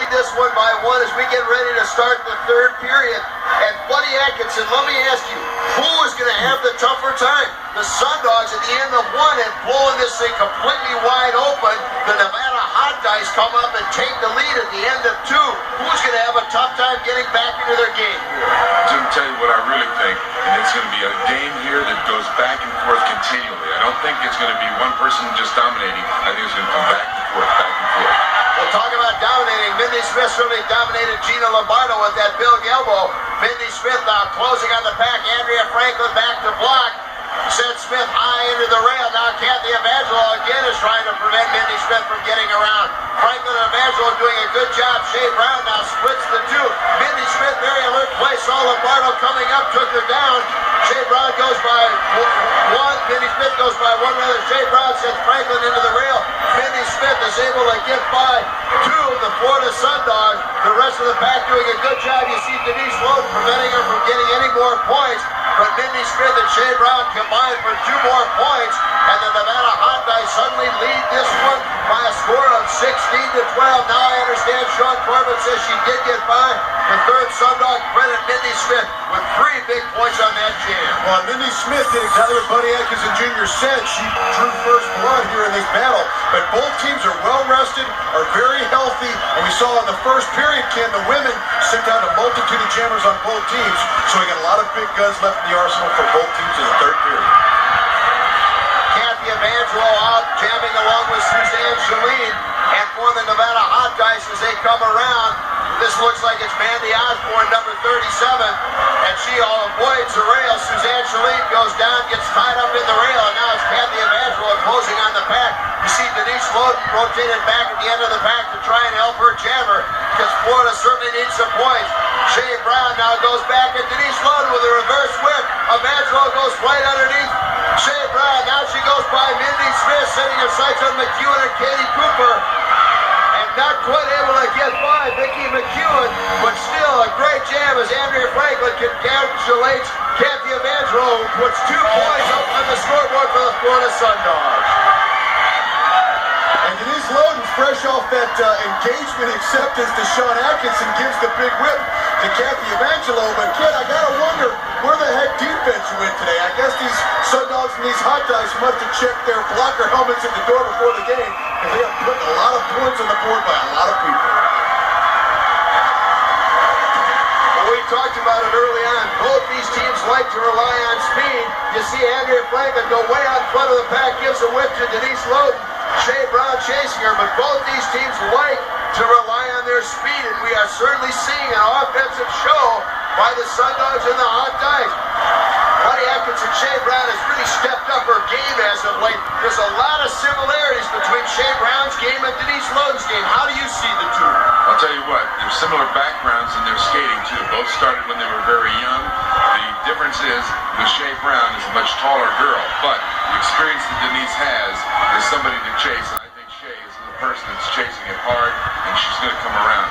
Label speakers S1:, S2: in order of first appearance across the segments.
S1: lead this one by one as we get ready to start the third period. And Buddy Atkinson, let me ask you, who is going to have the tougher time? The Sundogs at the end of one and blowing this thing completely wide open. The Nevada Hot Dice come up and take the lead at the end of two. Who's going to have a tough time getting back into their game?
S2: I'm going to tell you what I really think, and it's going to be a game here that goes back and forth continually. I don't think it's going to be one person just dominating. I think it's going to come back and forth, back and forth.
S1: We'll talk about dominating. Mindy Smith certainly dominated Gina Lombardo with that big elbow. Mindy Smith now closing on the pack. Andrea Franklin back to block. Sent Smith high into the rail. Now Kathy Evangelo again is trying to prevent Mindy Smith from getting around. Franklin and Evangelo doing a good job. Shea Brown now splits the two. Mindy Smith, very alert play. Saw Lombardo coming up, took her down. Shea Brown goes by one. Mindy Smith goes by one rather. Shea Brown sends Franklin into the rail. Mindy Smith is able to get by two of the Florida Sundogs. The rest of the pack doing a good job. You see Denise Loden preventing her from getting any more points. But Mindy Smith and Shea Brown combined for 2 more points. And the Nevada Hot Dice suddenly lead this one by a score of 16-12. Now I understand Sean Corbin says she did get by. The third Sundog credit Mindy Smith with 3 big points on that jam.
S3: Well, Mindy Smith did exactly what Buddy Atkinson Jr. said. She drew first blood here in this battle. But both teams are well rested, are very healthy. And we saw in the first period, Ken, the women sent out a multitude of jammers on both teams. So we got a lot of big guns left in the arsenal for both teams in the third period.
S1: Kathy Evangelo out jamming along with Suzanne Chalene. And for the Nevada Hot Dice as they come around, this looks like it's Mandy Osborne, number 37, and she avoids the rail. Suzanne Chalene goes down, gets tied up in the rail, and now it's Kathy Evangelo closing on the pack. You see Denise Loden rotated back at the end of the pack to try and help her jammer, because Florida certainly needs some points. Shea Brown now goes back at Denise Loden with a reverse whip. Evangelo goes right underneath Shea Brown. Now she goes by Mindy Smith, setting her sights on McEwen and Katie Cooper. Not quite able to get by Vicki McEwen, but still a great jam as Andrea Franklin congratulates Kathy Evangelo, who puts 2 points up on the scoreboard for the Florida Sundogs.
S3: And Denise Loden, fresh off that engagement acceptance to Sean Atkinson, gives the big whip to Kathy Evangelo. But kid, I gotta wonder where the heck defense went today. I guess these Sundogs and these Hot Dice must have checked their blocker helmets at the door before the game, because they are putting a lot of points on the board by a lot of people.
S1: Well, we talked about it early on. Both these teams like to rely on speed. You see Andrea Franklin go way out in front of the pack, gives a whip to Denise Loden. Shea Brown chasing her, but both these teams like to rely on their speed, and we are certainly seeing an offensive show by the Sundogs and the Hot Dice. Buddy Atkinson, Shea Brown has really stepped up her game as of late. There's a lot of similarities between Shea Brown's game and Denise Loden's game. How do you see the two?
S2: I'll tell you what, there's similar backgrounds in their skating too. Both started when they were very young. The difference is that Shea Brown is a much taller girl, but the experience that Denise has is somebody to chase, and I think Shea is the person that's chasing it hard, and she's going to come around.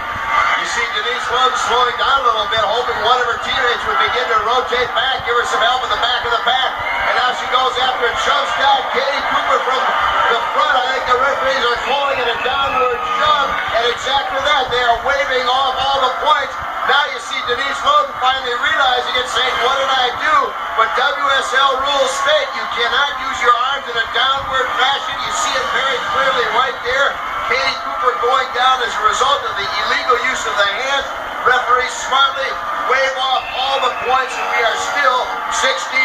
S1: You see Denise Loden slowing down a little bit, hoping one of her teammates would begin to rotate back, give her some help in the back of the pack. And now she goes after and shoves down Katie Cooper from the front. I think the referees are calling it a downward shove. And exactly that, they are waving off all the points. Now you see Denise Loden finally realizing it, saying, what did I do? But WSL rules state you cannot use your arms in a downward fashion. You see it very clearly right there. Katie Cooper going down as a result of the illegal use of the hands. Referees smartly wave off all the points, and we are still 16-14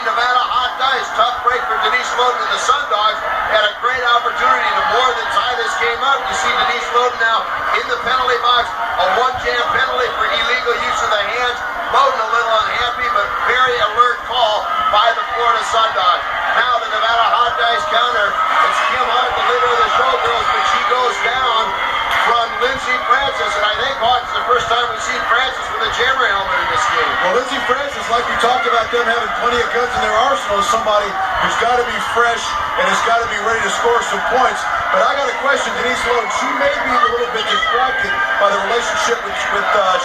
S1: Nevada Hot Dice. Tough break for Denise Loden and the Sundogs. Had a great opportunity to more than tie this game up. You see Denise Loden now in the penalty box. A 1-jam penalty for illegal use of the hands. Loden a little unhappy, but very alert call by the Florida Sundogs. Now the Nevada Hot Dice counter. It's Kim Hart, the leader of the Showgirls, but she goes down from Lindsey Francis, and I think, Hawk, it's the first time we've seen Francis with a jammer helmet in this game.
S3: Well, Lindsey Francis, like we talked about them having plenty of guns in their arsenal, is somebody who's got to be fresh and has got to be ready to score some points. But I got a question, Denise Loden. She may be a little bit distracted by the relationship with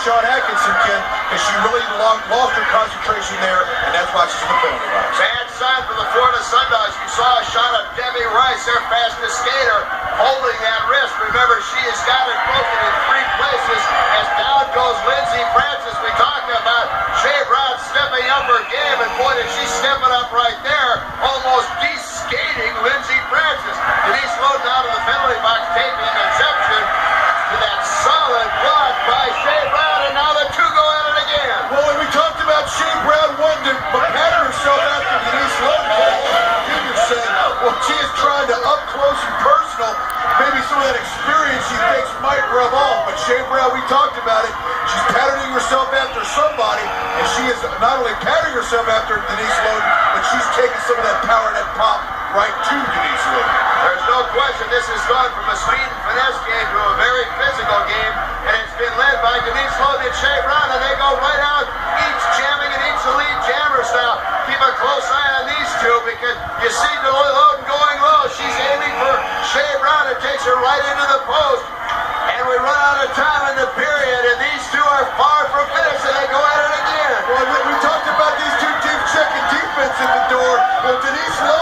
S3: Sean Atkinson, Ken, because she really lost her concentration there, and that's why she's in the penalty box.
S1: Bad sign for the Florida Sundogs. You saw a shot of Debbie Rice, their fastest skater, holding that wrist. Remember, she has got it broken in 3 places as down goes Lindsey Francis. We talked about Shea Brown stepping up her game, and boy, did she step it up right there, almost de-skating Lindsey Francis. Denise Loden out of the penalty box, taking an exception to that solid block by Shea Brown, and now the two go at it again.
S3: Well, when we talked about Shea Brown wanting to pattern herself after Denise Loden, Junior said, well, she is trying to up close and personal. Maybe some of that experience she thinks might rub off. But Shea Brown, we talked about it. She's patterning herself after somebody, and she is not only patterning herself after Denise Loden, but she's taking some of that power and that pop right to Denise Loden.
S1: There's no question this has gone from a speed and finesse game to a very physical game, and it's been led by Denise Loden and Shea Brown, and they go right out, each jamming and each the lead jammers now. Keep a close eye on these two, because you see Loden going low. She's aiming for Shea Brown. It takes her right into the post, and we run out of time in the period, and these two are far from finished, and they go at it again.
S3: Well, we talked about these two teams checking defense at the door. Well, Denise Loden